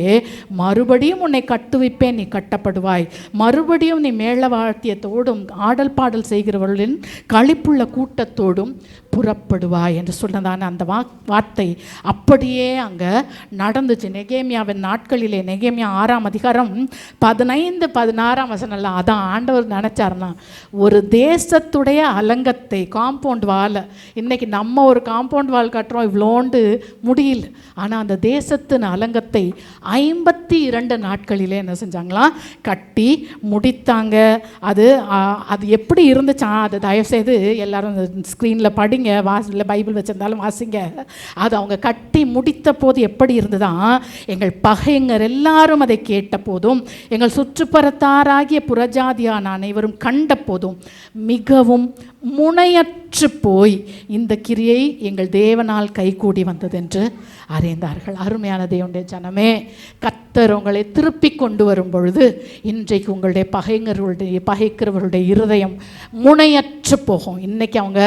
மறுபடியும் உன்னை கட்டுவிப்பேன், நீ கட்டப்படுவாய், மறுபடியும் நீ மேளவாத்தியத்தோடும் ஆடல் பாடல் செய்கிறவர்களின் களிப்புள்ள கூட்டத்தோடும் புறப்படுவாய் என்று சொன்னதான அந்த வார்த்தை அப்படியே அங்கே நடந்துச்சு. நெகேமியாவின் நாட்களிலே, நெகேமியா 6ஆம் அதிகாரம் 15-16 அதான் ஆண்டவர் நினச்சார்னா, ஒரு தேசத்துடைய அலங்கத்தை, காம்பவுண்ட் வாலை, இன்றைக்கி நம்ம ஒரு காம்பவுண்ட் வால் கட்டுறோம், இவ்வளோண்டு முடியல, ஆனால் அந்த தேசத்தின் அலங்கத்தை 52 நாட்களிலே என்ன செஞ்சாங்களாம், கட்டி முடித்தாங்க. அது எப்படி இருந்துச்சா, அது தயவுசெய்து எல்லாரும் ஸ்க்ரீனில் படிங்க. படிங்க, இல்லை பைபிள் வச்சிருந்தாலும் வாசிங்க. அது அவங்க கட்டி முடித்த போது எப்படி இருந்துதான், எங்கள் பகைஞர் எல்லாரும் அதை கேட்ட போதும், எங்கள் சுற்றுப்புறத்தாராகிய புறஜாதியான அனைவரும் கண்ட போதும் மிகவும் முனையற்று போய் இந்த கிரியை எங்கள் தேவனால் கைகூடி வந்தது என்று அறிந்தார்கள். அருமையான தேவனுடைய ஜனமே, கர்த்தர் உங்களை திருப்பி கொண்டு வரும் பொழுது இன்றைக்கு உங்களுடைய பகைக்கிறவர்களுடைய இருதயம் முனையற்று போகும். இன்றைக்கி அவங்க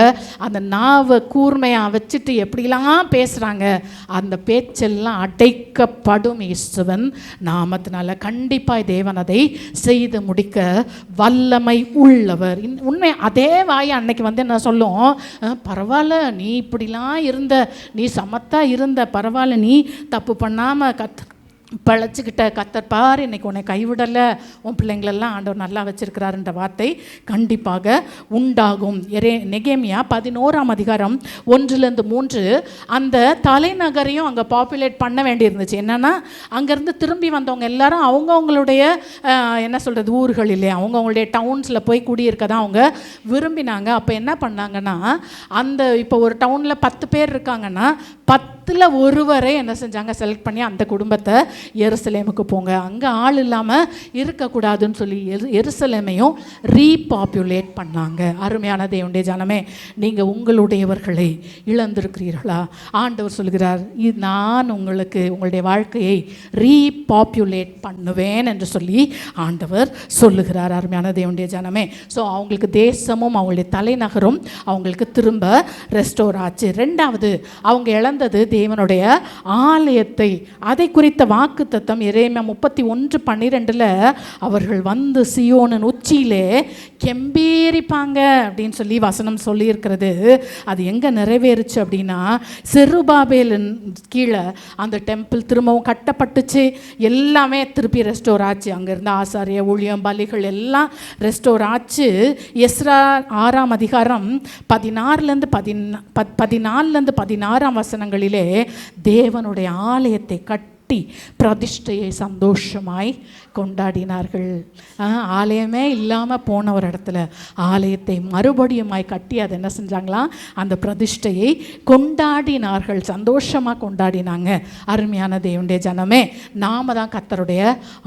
அந்த நாவை கூர்மையாக வச்சுட்டு எப்படிலாம் பேசுகிறாங்க, அந்த பேச்செல்லாம் அடைக்கப்படும். இயேசுவின் நாமத்தினால கண்டிப்பாக தேவன் அதை செய்து முடிக்க வல்லமை உள்ளவர். உண்மை அதே வாய் அன்னைக்கு வந்து என்ன சொல்லும், பரவாயில்ல நீ இப்படிலாம் இருந்த, நீ சமத்தா இருந்த, பரவாயில்ல நீ தப்பு பண்ணாமல் பழச்சிக்கிட்ட, கர்த்தர் பார் இன்னைக்கு உன்னை கைவிடலை, உன் பிள்ளைங்களெல்லாம் ஆண்டவர் நல்லா வச்சிருக்கிறாருன்ற வார்த்தை கண்டிப்பாக உண்டாகும். நெகேமியா 11ஆம் அதிகாரம் 1-3 அந்த தலைநகரையும் அங்கே பாப்புலேட் பண்ண வேண்டியிருந்துச்சு. என்னென்னா அங்கேருந்து திரும்பி வந்தவங்க எல்லாரும் அவங்கவுங்களுடைய என்ன சொல்கிறது ஊர்களிலே அவங்கவுங்களுடைய டவுன்ஸில் போய் குடியிருக்க தான் அவங்க விரும்பினாங்க. அப்போ என்ன பண்ணாங்கன்னா, அந்த இப்போ ஒரு டவுனில் 10 பேர் இருக்காங்கன்னா 10ல் ஒருவரை என்ன செஞ்சாங்க, செலக்ட் பண்ணி அந்த குடும்பத்தை எருசலேமுக்கு போங்க, அங்கே ஆள் இல்லாமல் இருக்கக்கூடாதுன்னு சொல்லி எருசலேமையும் ரீபாப்புலேட் பண்ணாங்க. அருமையான தேவனுடைய ஜனமே, நீங்கள் உங்களுடையவர்களை இழந்திருக்கிறீர்களா? ஆண்டவர் சொல்கிறார், நான் உங்களுக்கு உங்களுடைய வாழ்க்கையை ரீபாப்புலேட் பண்ணுவேன் என்று சொல்லி ஆண்டவர் சொல்லுகிறார். அருமையான தேவனுடைய ஜனமே, ஸோ அவங்களுக்கு தேசமும் அவங்களுடைய தலைநகரும் அவங்களுக்கு திரும்ப ரெஸ்டோர் ஆச்சு. 2வது அவங்க இழந்தது தேவனுடைய ஆலயத்தை. அதை குறித்த வாக்குத்தத்தம் எரேமியா 31:12 அவர்கள் வந்து சியோனின் உச்சியிலே கெம்பீரிப்பாங்க அப்படின்னு சொல்லி வசனம் சொல்லியிருக்கிறது. அது எங்கே நிறைவேறுச்சு அப்படின்னா, செருபாபேலின் கீழே அந்த டெம்பிள் திரும்பவும் கட்டப்பட்டுச்சு. எல்லாமே திருப்பி ரெஸ்டோர் ஆச்சு. அங்கே இருந்த ஆசாரிய ஊழியம் பலிகள் எல்லாம் ரெஸ்டோர் ஆச்சு. எஸ்ரா 6ஆம் அதிகாரம் 14-16 வசனங்களிலே தேவனுடைய ஆலயத்தை கட்டி பிரதிஷ்டையை சந்தோஷமாய் கொண்டாடினார்கள். ஆலயமே இல்லாமல் போன ஒரு இடத்துல ஆலயத்தை மறுபடியுமாய் கட்டி அதை என்ன செஞ்சாங்களாம், அந்த பிரதிஷ்டையை கொண்டாடினார்கள், சந்தோஷமாக கொண்டாடினாங்க. அருமையான தேவனுடைய ஜனமே, நாம தான் கர்த்தருடைய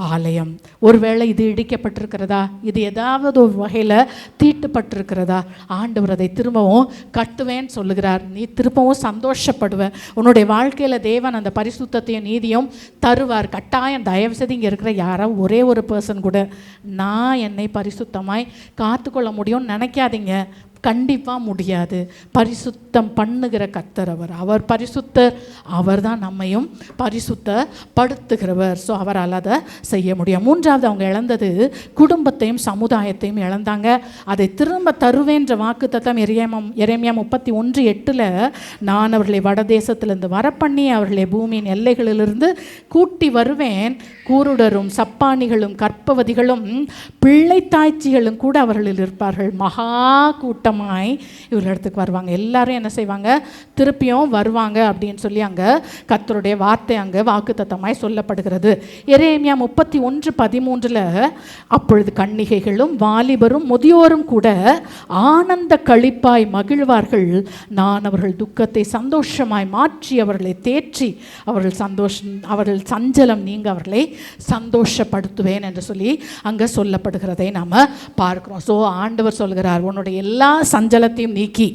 ஆலயம். ஒருவேளை இது இடிக்கப்பட்டிருக்கிறதா, இது ஏதாவது ஒரு வகையில் தீட்டுப்பட்டிருக்கிறதா, ஆண்டவர் அதை திரும்பவும் கட்டுவேன்னு சொல்லுகிறார். நீ திரும்பவும் சந்தோஷப்படுவ. உன்னுடைய வாழ்க்கையில் தேவன் அந்த பரிசுத்தத்தையும் நீதியும் தருவார். கட்டாயம். தயவு செய்து இங்கே இருக்கிற யாராவது ஒரே ஒரு பர்சன் கூட நான் என்னை பரிசுத்தமாய் காத்துக்கொள்ள முடியும்னு நினைக்காதீங்க. கண்டிப்பாக முடியாது. பரிசுத்தம் பண்ணுகிற கர்த்தர் அவர் பரிசுத்தர். அவர் தான் நம்மையும் பரிசுத்தப்படுத்துகிறவர். ஸோ அவரால் அதை செய்ய முடியும். 3வது அவங்க இழந்தது குடும்பத்தையும் சமுதாயத்தையும் இழந்தாங்க. அதை திரும்ப தருவேன்ற வாக்குத்தத்தம் எரேமியா 31:8 நான் அவர்களை வடதேசத்திலிருந்து வரப்பண்ணி அவர்களை பூமியின் எல்லைகளிலிருந்து கூட்டி வருவேன். கூருடரும் சப்பானிகளும் கற்பவதிகளும் பிள்ளைத்தாய்ச்சிகளும் கூட அவர்களில் இருப்பார்கள். மகா கூட்டமாய் இவர்களிடத்துக்கு வருவாங்க. எல்லாரும் என்ன செய்வாங்க, திருப்பியும் வருவாங்க அப்படின்னு சொல்லி அங்கே கர்த்தருடைய வார்த்தை அங்கே வாக்குத்தத்தமாய் சொல்லப்படுகிறது. எரேமியா 31:13 அப்பொழுது கன்னிகைகளும் வாலிபரும் முதியோரும் கூட ஆனந்த களிப்பாய் மகிழ்வார்கள். நான் அவர்கள் துக்கத்தை சந்தோஷமாய் மாற்றி அவர்களை தேற்றி அவர்கள் சஞ்சலம் நீங்க அவர்களை சந்தோஷப்படுத்துவேன் என்று சொல்லி அங்கே சொல்லப்படுகிறதை நாம் பார்க்கிறோம். ஸோ ஆண்டவர் சொல்கிறார், உன்னுடைய எல்லா சஞ்சலத்தையும் நீக்கி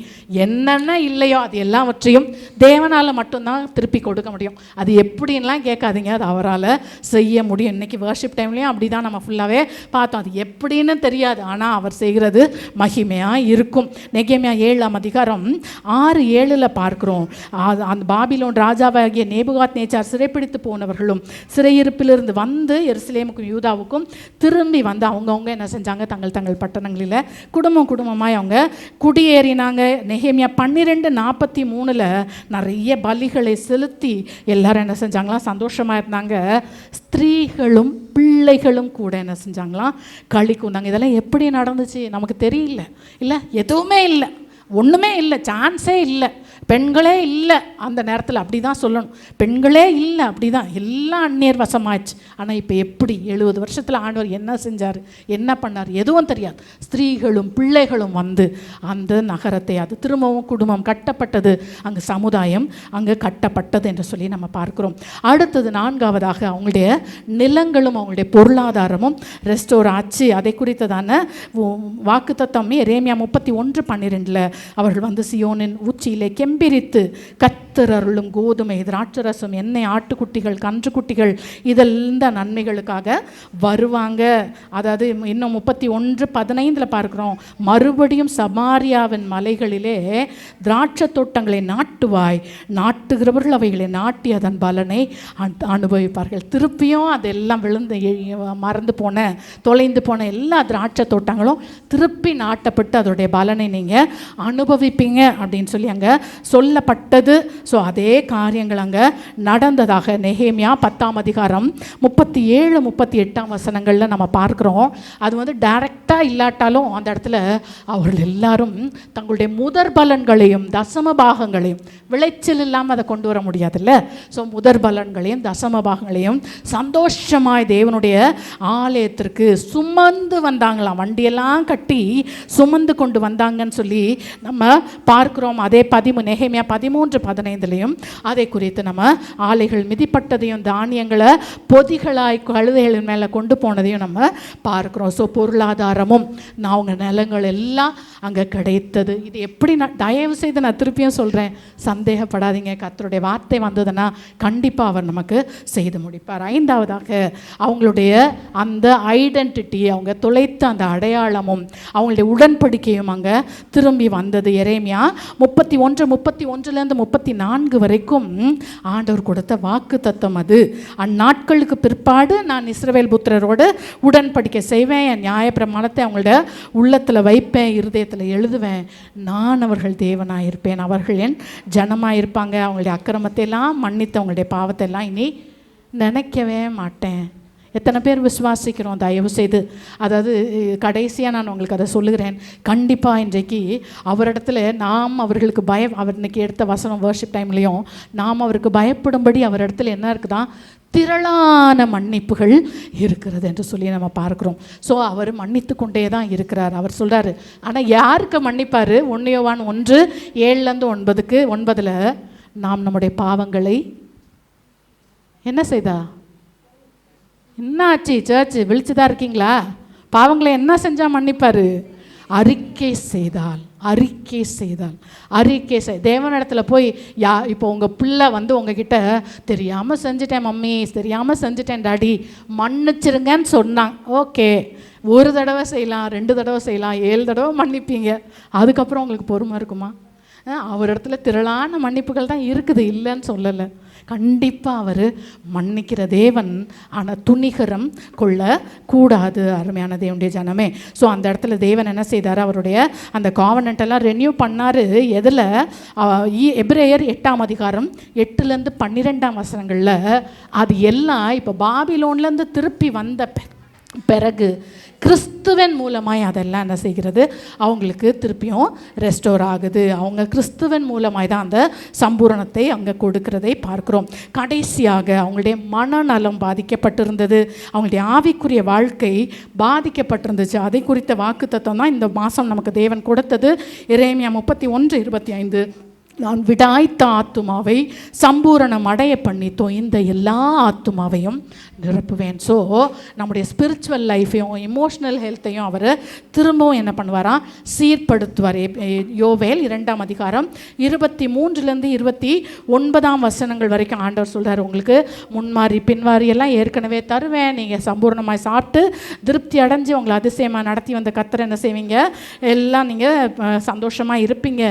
என்னென்ன இல்லையோ அது எல்லாவற்றையும் தேவனால் மட்டும்தான் திருப்பி கொடுக்க முடியும். அது எப்படின்லாம் கேட்காதீங்க, அது அவரால் செய்ய முடியும். இன்றைக்கி வர்ஷிப் டைம்லேயும் அப்படி தான் நம்ம ஃபுல்லாகவே பார்த்தோம். அது எப்படின்னு தெரியாது, ஆனால் அவர் செய்கிறது மகிமையாக இருக்கும். நெகேமியா 7ஆம் அதிகாரம் 6-7 பார்க்குறோம். அந்த பாபிலோன் ராஜாவாகிய நேபுகாத்நேச்சார் சிறைப்பிடித்து போனவர்களும் சிறையிருப்பிலிருந்து வந்து எருசலேமுக்கும் யூதாவுக்கும் திரும்பி வந்து அவங்கவுங்க என்ன செஞ்சாங்க, தங்கள் பட்டணங்களில் குடும்பமாய் அவங்க குடியேறினாங்க. நெகேமியா 12:43 நிறைய பலிகளை செலுத்தி எல்லாரும் என்ன செஞ்சாங்களாம், சந்தோஷமாக இருந்தாங்க. ஸ்திரீகளும் பிள்ளைகளும் கூட என்ன செஞ்சாங்களாம், களி கூர்ந்தாங்க. இதெல்லாம் எப்படி நடந்துச்சு நமக்கு தெரியல, இல்லை எதுவுமே இல்லை, ஒன்றுமே இல்லை, சான்ஸே இல்லை. பெண்களே இல்லை அந்த நேரத்தில், அப்படி தான் சொல்லணும். பெண்களே இல்லை, அப்படி தான் எல்லாம் அந்நியர் வசமாச்சு. ஆனால் இப்போ எப்படி 70 வருஷத்தில் ஆண்டவர் என்ன செஞ்சார், என்ன பண்ணார், எதுவும் தெரியாது. ஸ்திரீகளும் பிள்ளைகளும் வந்து அந்த நகரத்தை, அது திரும்பவும் குடும்பம் கட்டப்பட்டது, அங்கே சமுதாயம் அங்கே கட்டப்பட்டது என்று சொல்லி நம்ம பார்க்குறோம். அடுத்தது 4ஆவதாக அவங்களுடைய நிலங்களும் அவங்களுடைய பொருளாதாரமும் ரெஸ்டோர் ஆச்சு. அதை குறித்ததான வாக்குத்தத்தம் எரேமியா 31:12 அவர்கள் வந்து சியோனின் உச்சியிலே கெம்பிரித்து கர்த்தர் அருளும் கோதுமை, திராட்சரசம், எண்ணெய், ஆட்டுக்குட்டிகள், கன்றுக்குட்டிகள் இதெல்லாம் நன்மைகளுக்காக வருவாங்க. அதாவது இன்னும் 31:15 பார்க்குறோம், மறுபடியும் சமாரியாவின் மலைகளிலே திராட்சை தோட்டங்களை நாட்டுவாய், நாட்டுகிறவர்கள் அவைகளை நாட்டி அதன் பலனை அனுபவிப்பார்கள். திருப்பியும் அதெல்லாம் விழுந்து மறந்து போன தொலைந்து போன எல்லா திராட்சை தோட்டங்களும் திருப்பி நாட்டப்பட்டு அதோடைய பலனை நீங்கள் அனுபவிப்பீங்க அப்படின்னு சொல்லி அங்கே சொல்லப்பட்டது. ஸோ அதே காரியங்கள் அங்கே நடந்ததாக நெகேமியா 10:37-38 நம்ம பார்க்குறோம். அது வந்து டைரக்டாக இல்லாட்டாலும் அந்த இடத்துல அவர்கள் எல்லாரும் தங்களுடைய முதற் பலன்களையும் தசம பாகங்களையும், விளைச்சல் இல்லாமல் அதை கொண்டு வர முடியாதுல்ல, ஸோ முதற் பலன்களையும் தசம பாகங்களையும் சந்தோஷமாய் தேவனுடைய ஆலயத்திற்கு சுமந்து வந்தாங்களாம். வண்டியெல்லாம் கட்டி சுமந்து கொண்டு வந்தாங்கன்னு சொல்லி நம்ம பார்க்குறோம். அதே நெகேமியா 13:15 அதை குறித்து நம்ம ஆலைகள் மிதிப்பட்டதையும் தானியங்களை பொதிகளாய் கழுதைகளின் மேலே கொண்டு போனதையும் நம்ம பார்க்குறோம். ஸோ பொருளாதாரமும் அவங்க நிலங்கள் எல்லாம் அங்கே கிடைத்தது. இது எப்படி தயவு செய்து நான் திருப்பியும் சொல்கிறேன், சந்தேகப்படாதீங்க. கர்த்தருடைய வார்த்தை வந்ததுன்னா கண்டிப்பாக அவர் நமக்கு செய்து முடிப்பார். 5ஆவதாக அவங்களுடைய அந்த ஐடென்டிட்டி, அவங்க தொலைத்த அந்த அடையாளமும் அவங்களுடைய உடன்படிக்கையும் அங்கே திரும்பி வந்தது. எரேமியா 31:34 வரைக்கும் ஆண்டவர் கொடுத்த வாக்கு தத்தம் அது. அந்நாட்களுக்கு பிற்பாடு நான் இஸ்ரவேல் புத்திரரோடு உடன்படிக்கை செய்வேன், என் நியாயப்பிரமாணத்தை அவங்களோட உள்ளத்தில் வைப்பேன், இருதயத்தில் எழுதுவேன், நான் அவர்கள் தேவனாக இருப்பேன், அவர்கள் என் ஜனமாக இருப்பாங்க, அவங்களுடைய அக்கிரமத்தை எல்லாம் மன்னித்து அவங்களுடைய பாவத்தை எல்லாம் இனி நினைக்கவே மாட்டேன். எத்தனை பேர் விசுவாசிக்கிறோம்? தயவு செய்து, அதாவது கடைசியாக நான் உங்களுக்கு அதை சொல்லுகிறேன். கண்டிப்பாக இன்றைக்கு அவரிடத்துல நாம் அவர்களுக்கு அவர் இன்றைக்கி எடுத்த வசனம் வர்ஷிப் டைம்லேயும் நாம் அவருக்கு பயப்படும்படி அவரிடத்துல என்ன இருக்குதான், திரளான மன்னிப்புகள் இருக்கிறது என்று சொல்லி நம்ம பார்க்குறோம். ஸோ அவர் மன்னித்து கொண்டே தான் இருக்கிறார். அவர் சொல்கிறாரு, ஆனால் யாருக்கு மன்னிப்பார்? 1 யோவான் 1:7-9 நாம் நம்முடைய பாவங்களை என்ன செய்தா, என்ன ஆச்சு சர்ச்சு விழிச்சுதான் இருக்கீங்களா? பாவங்களை என்ன செஞ்சால் மன்னிப்பார்? அறிக்கை செய்தால் தேவனிடத்தில் போய் இப்போ உங்கள் பிள்ளை வந்து உங்ககிட்ட தெரியாமல் செஞ்சுட்டேன் மம்மி, தெரியாமல் செஞ்சுட்டேன் டாடி, மன்னிச்சிருங்கன்னு சொன்னாங்க. ஓகே, 1 தடவை செய்யலாம், 2 தடவை செய்யலாம், 7 தடவை மன்னிப்பீங்க. அதுக்கப்புறம் உங்களுக்கு பொறுமை இருக்குமா? அவரிடத்துல திரளான மன்னிப்புகள் தான் இருக்குது, இல்லைன்னு சொல்லலை. கண்டிப்பாக அவர் மன்னிக்கிற தேவன். ஆனால் துணிகரம் கொள்ளக்கூடாது அருமையான தேவனுடைய ஜனமே. ஸோ அந்த இடத்துல தேவன் என்ன செய்தார்? அவருடைய அந்த காவனன்ட்டெல்லாம் ரெனியூ பண்ணார். எதில்? எபிரேயர் 8:8-12 அது எல்லாம் இப்போ பாபிலோன்லேருந்து திருப்பி வந்த பிறகு கிறிஸ்துவன் மூலமாய் அதெல்லாம் என்ன செய்கிறது? அவங்களுக்கு திருப்பியும் ரெஸ்டோர் ஆகுது. அவங்க கிறிஸ்துவன் மூலமாய் தான் அந்த சம்பூரணத்தை அங்கே கொடுக்கிறதை பார்க்குறோம். கடைசியாக அவங்களுடைய மனநலம் பாதிக்கப்பட்டிருந்தது, அவங்களுடைய ஆவிக்குரிய வாழ்க்கை பாதிக்கப்பட்டிருந்துச்சு. அதை குறித்த வாக்குத்தத்தம் தான் இந்த மாதம் நமக்கு தேவன் கொடுத்தது. எரேமியா 31:25 நான் விடாய்த்த ஆத்துமாவை சம்பூரணம் அடைய பண்ணி தோய்ந்த எல்லா ஆத்துமாவையும் நிரப்புவேன். ஸோ நம்முடைய ஸ்பிரிச்சுவல் லைஃப்பையும் எமோஷ்னல் ஹெல்த்தையும் அவர் திரும்பவும் என்ன பண்ணுவாராம்? சீர்படுத்துவார். யோவேல் 2:23-29 வரைக்கும் ஆண்டவர் சொல்கிறார், உங்களுக்கு முன்மாறி பின்வாரி எல்லாம் ஏற்கனவே தருவேன், நீங்கள் சம்பூர்ணமாய் சாப்பிட்டு திருப்தி அடைஞ்சு உங்களை அதிசயமாக நடத்தி வந்த கர்த்தர் என்ன செய்வீங்க? எல்லாம் நீங்கள் சந்தோஷமாக இருப்பீங்க.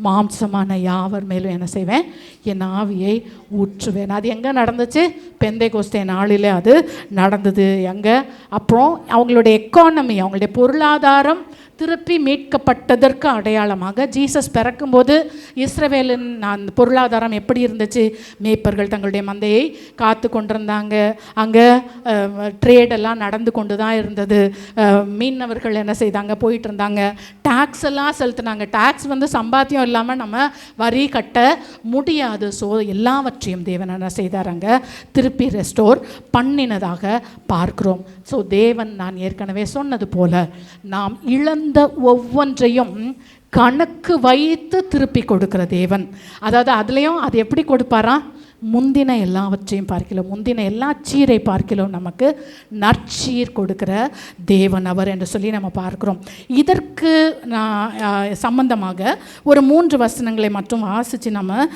மாம்சமான யாவர் மேலும் என்ன செய்வேன்? என் ஆவியை ஊற்றுவேன். அது எங்கே நடந்துச்சு? பெந்தைகோஸ்தே நாளில் அது நடந்தது. எங்கே? அப்புறம் அவங்களுடைய எக்கானமி, அவங்களுடைய பொருளாதாரம் திருப்பி மீட்கப்பட்டதற்கு அடையாளமாக ஜீசஸ் பிறக்கும்போது இஸ்ரவேலின் பொருளாதாரம் எப்படி இருந்துச்சு? மேய்ப்பர்கள் தங்களுடைய மந்தையை காத்து கொண்டிருந்தாங்க. அங்கே ட்ரேடெல்லாம் நடந்து கொண்டு தான் இருந்தது. மீனவர்கள் என்ன செய்தாங்க? போயிட்டு இருந்தாங்க. டேக்ஸ் எல்லாம் செலுத்தினாங்க. டேக்ஸ் சம்பாத்தியம் இல்லாமல் நம்ம வரி கட்ட முடியாது. ஸோ எல்லாவற்றையும் தேவன் என்ன செய்தாராங்க? திருப்பி ரெஸ்டோர் பண்ணினதாக பார்க்கிறோம். ஸோ தேவன், நான் ஏற்கனவே சொன்னது போல, நாம் இழந்த ஒவ்வொன்றையும் கணக்கு வைத்து திருப்பி கொடுக்கிற தேவன். அதாவது அதுலேயும் அது எப்படி கொடுப்பாரா? முந்தின எல்லாவற்றையும் பார்க்கலாம், முந்தின எல்லா சீரை பார்க்கலாம் நமக்கு நற்சீர் கொடுக்கிற தேவன் அவர் என்று சொல்லி நம்ம பார்க்கிறோம். இதற்கு சம்பந்தமாக ஒரு 3 வசனங்களை மட்டும் வாசித்து நம்ம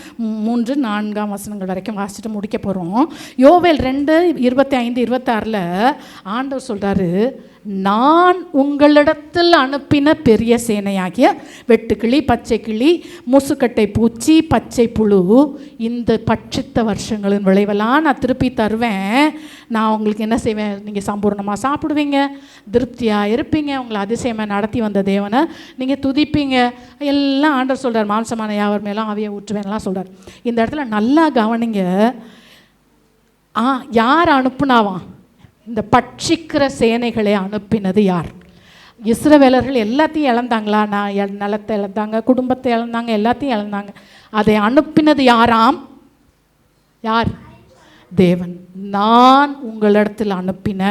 3-4 வசனங்கள் வரைக்கும் வாசிட்டு முடிக்க போகிறோம். யோவேல் 2:25-26 ஆண்டவர் சொல்கிறாரு, நான் உங்களிடத்தில் அனுப்பின பெரிய சேனையாகிய வெட்டுக்கிளி, பச்சை கிளி, முசுக்கட்டை பூச்சி, பச்சை புழு, இந்த பட்சித்த வருஷங்களின் விளைவெல்லாம் நான் திருப்பி தருவேன். நான் உங்களுக்கு என்ன செய்வேன்? நீங்கள் சம்பூர்ணமாக சாப்பிடுவீங்க, திருப்தியாக இருப்பீங்க, உங்களை அதிசயமாக நடத்தி வந்த தேவனை நீங்கள் துதிப்பீங்க. எல்லாம் ஆண்டவர் சொல்கிறார். மாம்சமான யாவர் மேலும் ஆவியை ஊற்றுவேன்லாம் சொல்கிறார். இந்த இடத்துல நல்லா கவனிங்க. யார் அனுப்புனாவான்? இந்த பட்சிக்கிற சேனைகளை அனுப்பினது யார்? இஸ்ரவேலர்கள் எல்லாத்தையும் இழந்தாங்களா? நிலத்தை இழந்தாங்க, குடும்பத்தை இழந்தாங்க, எல்லாத்தையும் இழந்தாங்க. அதை அனுப்பினது யாராம்? யார்? தேவன். நான் உங்களிடத்தில் அனுப்பின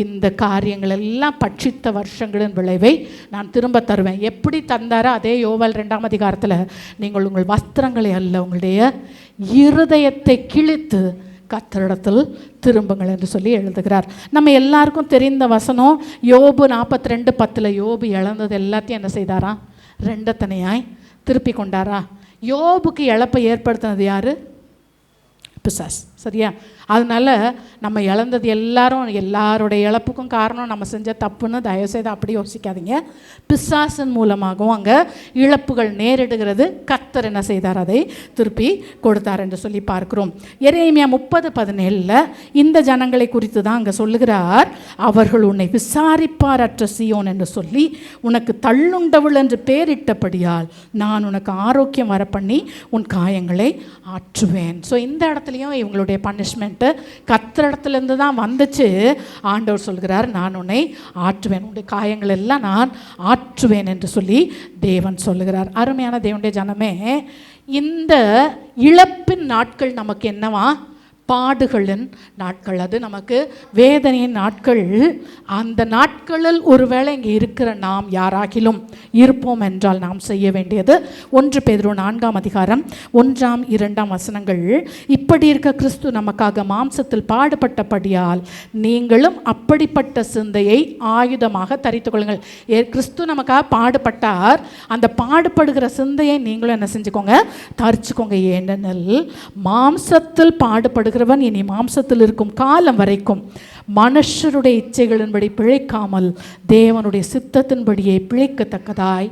இந்த காரியங்கள் எல்லாம் பட்சித்த வருஷங்களின் விளைவை நான் திரும்ப தருவேன். எப்படி தந்தாரோ அதே யோவேல் 2ஆம் அதிகாரத்தில், நீங்கள் உங்கள் வஸ்திரங்களை அல்ல, உங்களுடைய இருதயத்தை கிழித்து கர்த்தரிடத்தில் திரும்புங்கள் என்று சொல்லி எழுதுகிறார். நம்ம எல்லாருக்கும் தெரிந்த வசனம் யோபு 42:10. யோபு இழந்தது எல்லாத்தையும் என்ன செய்தாரா? 2 தனியாய் திருப்பி கொண்டாரா? யோபுக்கு இழப்பை ஏற்படுத்தினது யாரு? பிசாஸ். சரியா? அதனால் நம்ம இழந்தது எல்லாருடைய இழப்புக்கும் காரணம் நம்ம செஞ்ச தப்புன்னு தயவுசெய்து அப்படி யோசிக்காதீங்க. பிசாசின் மூலமாகவும் அங்கே இழப்புகள் நேரிடுகிறது. கர்த்தர் என்ன செய்தார்? அதை திருப்பி கொடுத்தார் என்று சொல்லி பார்க்கிறோம். எரேமியா 30:17 இந்த ஜனங்களை குறித்து தான் அங்கே சொல்லுகிறார். அவர்கள் உன்னை விசாரிப்பாரற்ற சீயோன் என்று சொல்லி உனக்கு தள்ளுண்டவள் என்று பேரிட்டபடியால் நான் உனக்கு ஆரோக்கியம் வர பண்ணி உன் காயங்களை ஆற்றுவேன். ஸோ இந்த இடத்துலையும் இவங்களுடைய பனிஷ்மெண்ட்டு கர்த்தரிடத்துலேருந்து தான் வந்துச்சு. ஆண்டவர் சொல்கிறார், நான் உன்னை ஆற்றுவேன், உன்னுடைய காயங்கள் எல்லாம் நான் ஆற்றுவேன் என்று சொல்லி தேவன் சொல்லுகிறார். அருமையான தேவனுடைய ஜனமே, இந்த இழப்பின் நாட்கள் நமக்கு என்னவா? பாடுகளின் நாட்கள். அது நமக்கு வேதனையின் நாட்கள். அந்த நாட்களில் ஒருவேளை இங்கே இருக்கிற நாம் யாராகிலும் இருப்போம் என்றால் நாம் செய்ய வேண்டியது 1 பேதுரு 4ஆம் அதிகாரம் 1-2 வசனங்கள். இப்படி இருக்க கிறிஸ்து நமக்காக மாம்சத்தில் பாடுபட்டபடியால் நீங்களும் அப்படிப்பட்ட சிந்தையை ஆயுதமாக தரித்துக் கொள்ளுங்கள். கிறிஸ்து நமக்காக பாடுபட்டார். அந்த பாடுபடுகிற சிந்தையை நீங்களும் என்ன செஞ்சுக்கோங்க? தரிச்சுக்கோங்க. ஏனெனில் மாம்சத்தில் பாடுபடுகிற இனி மாம்சத்தில் இருக்கும் காலம் வரைக்கும் மனுஷருடைய இச்சைகளின்படி பிழைக்காமல் தேவனுடைய சித்தத்தின்படியே பிழைக்கத்தக்கதாய்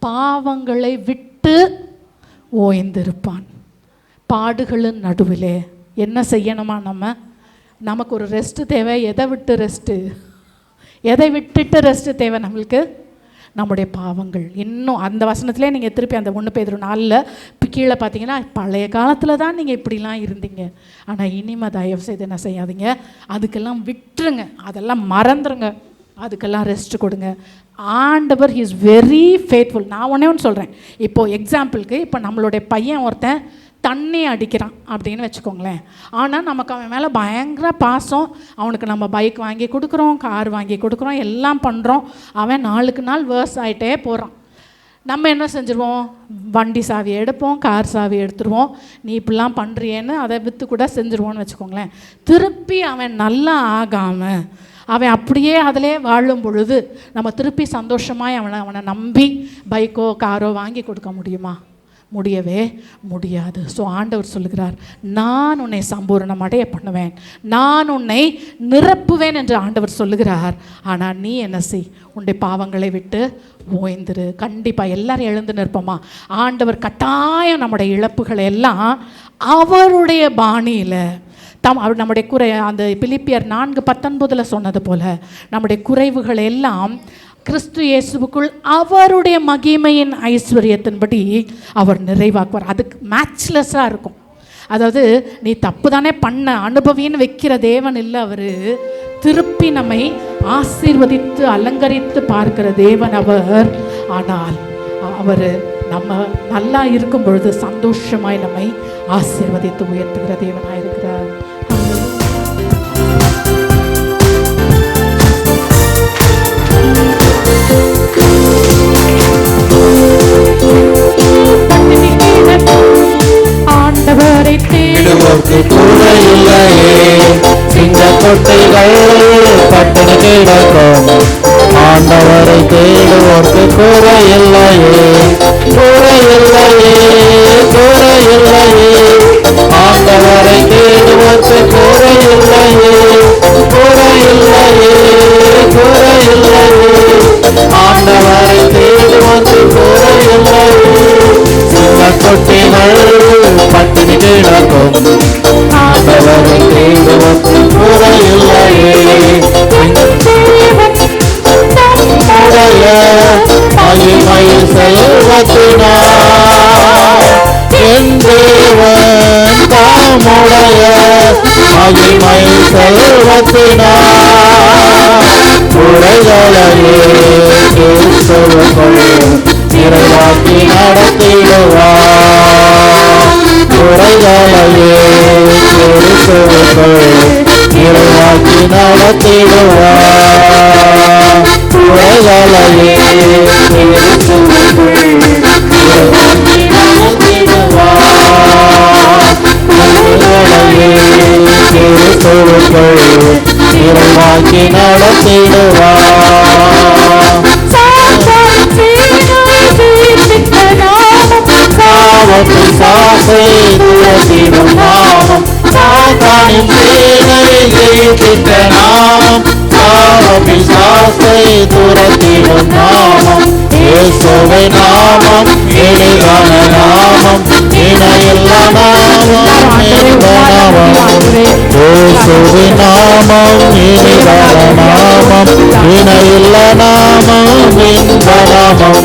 பாவங்களை விட்டு ஓய்ந்திருப்பான். பாடுகளின் நடுவிலே என்ன செய்யணுமா? நமக்கு ஒரு ரெஸ்ட் தேவை. எதை விட்டு ரெஸ்ட்டு? எதை விட்டுட்டு ரெஸ்ட்டு தேவை நம்மளுக்கு? நம்முடைய பாவங்கள். இன்னும் அந்த வசனத்திலே நீங்கள் திருப்பி அந்த 1 பேதுரு 4 கீழே பார்த்தீங்கன்னா, பழைய காலத்தில் தான் நீங்கள் இப்படிலாம் இருந்தீங்க, ஆனால் இனிமே தயவு செய்து என்ன செய்யாதீங்க, அதுக்கெல்லாம் விட்டுருங்க, அதெல்லாம் மறந்துடுங்க, அதுக்கெல்லாம் ரெஸ்ட் கொடுங்க. ஆண்டவர் இஸ் வெரி ஃபேத்ஃபுல். நான் ஒன்று சொல்கிறேன். இப்போது எக்ஸாம்பிளுக்கு, இப்போ நம்மளுடைய பையன் ஒருத்தன் தண்ணி அடிக்கிறான் அப்படின்னு வச்சுக்கோங்களேன். ஆனால் நமக்கு அவன் மேலே பயங்கர பாசம். அவனுக்கு நம்ம பைக் வாங்கி கொடுக்குறோம், கார் வாங்கி கொடுக்குறோம், எல்லாம் பண்ணுறோம். அவன் நாளுக்கு நாள் வேர்ஸ் ஆகிட்டே போகிறான். நம்ம என்ன செஞ்சுருவோம்? வண்டி சாவி எடுப்போம், கார் சாவி எடுத்துருவோம். நீ இப்படிலாம் பண்ணுறியேன்னு அதை விற்று கூட செஞ்சுருவோன்னு வச்சுக்கோங்களேன். திருப்பி அவன் நல்லா ஆகாமல் அவன் அப்படியே அதிலே வாழும் பொழுது நம்ம திருப்பி சந்தோஷமாக அவனை நம்பி பைக்கோ காரோ வாங்கி கொடுக்க முடியுமா? முடியவே முடியாது. ஸோ ஆண்டவர் சொல்லுகிறார், நான் உன்னை சம்பூரணம் அடைய பண்ணுவேன், நான் உன்னை நிரப்புவேன் என்று ஆண்டவர் சொல்லுகிறார். ஆனால் நீ என்ன செய்? உன்னுடைய பாவங்களை விட்டு ஓய்ந்துரு. கண்டிப்பாக எல்லாரும் எழுந்து நிற்போமா? ஆண்டவர் கட்டாயம் நம்முடைய இழப்புகளை எல்லாம் அவருடைய பாணியில் நம்முடைய அந்த பிலிப்பியர் 4:19 சொன்னது போல நம்முடைய குறைவுகளை எல்லாம் கிறிஸ்து இயேசுவுக்குள் அவருடைய மகிமையின் ஐஸ்வர்யத்தின்படி அவர் நிறைவாக்குவார். அதுக்கு மேட்ச்லெஸ்ஸாக இருக்கும். அதாவது நீ தப்பு தானே பண்ண அனுபவின்னு வைக்கிற தேவன் இல்லை. அவர் திருப்பி நம்மை ஆசீர்வதித்து அலங்கரித்து பார்க்கிற தேவன் அவர். ஆனால் அவர் நம்ம நல்லா இருக்கும் பொழுது சந்தோஷமாய் நம்மை ஆசீர்வதித்து உயர்த்துகிற தேவனாக இருக்கிறார். ஆண்டவரை தேடுவோர்க்கு கூட இல்லையே, சிங்க கொட்டைகள் பட்டணி கிடக்கும். ஆண்டவரை தேடுவோர்க்கு கூட இல்லையே, கூட இல்லையே, கூட இல்லையே. ஆண்டவரை தேடுவோர்க்கு கூட இல்லையே, கூட இல்லையே, கூட இல்லையே. ஆண்டவரை தேடுவோர்க்கு கூட இல்லையே, சிங்க கொட்டைகள் பட்டினி கிடக்கும். ஆண்டவரை தேடுவோர்க்கு கூட இல்லையே, மகிமையில் செல்வத்தினார் என் தேவன் தாமுடைய மகிமையில் செல்வத்தினார் குறைகளையே கிறிஸ்துவுக்குள் நிறைவாக்கி நடத்திடுவார். குறைகளையே கிறிஸ்துவுக்குள் நிறைவாக்கி நடத்திடுவார். குறைகளையே கிறிஸ்துவுக்குள் நிறைவாக்கி நடத்திடுவார். குறைகளையே கிறிஸ்துவுக்குள் நிறைவாக்கி நடத்திடுவார். சாவத்தின் சாசை துரத்திடும் நாமம், சாத்தானின் சேனை ஜெயித்திட்ட நாமம். சாவத்தின் சாசை துரத்திடும் நாமம், இயேசுவை நாமம் இனிதான நாமம், இணையில்லா நாமம் இனித நாமம். இயேசுவை நாமம் இனிதான நாமம், இணையில்லா நாமம் இன்ப நாமம்.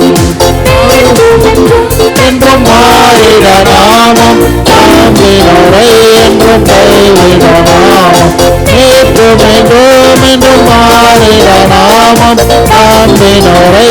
என்றும் மாறிட நாமம், நம்பினோரை என்றும் கைவிட நாமம். நேற்றும் என்றும் என்றும் மாறிட நாமம், நம்பினோரை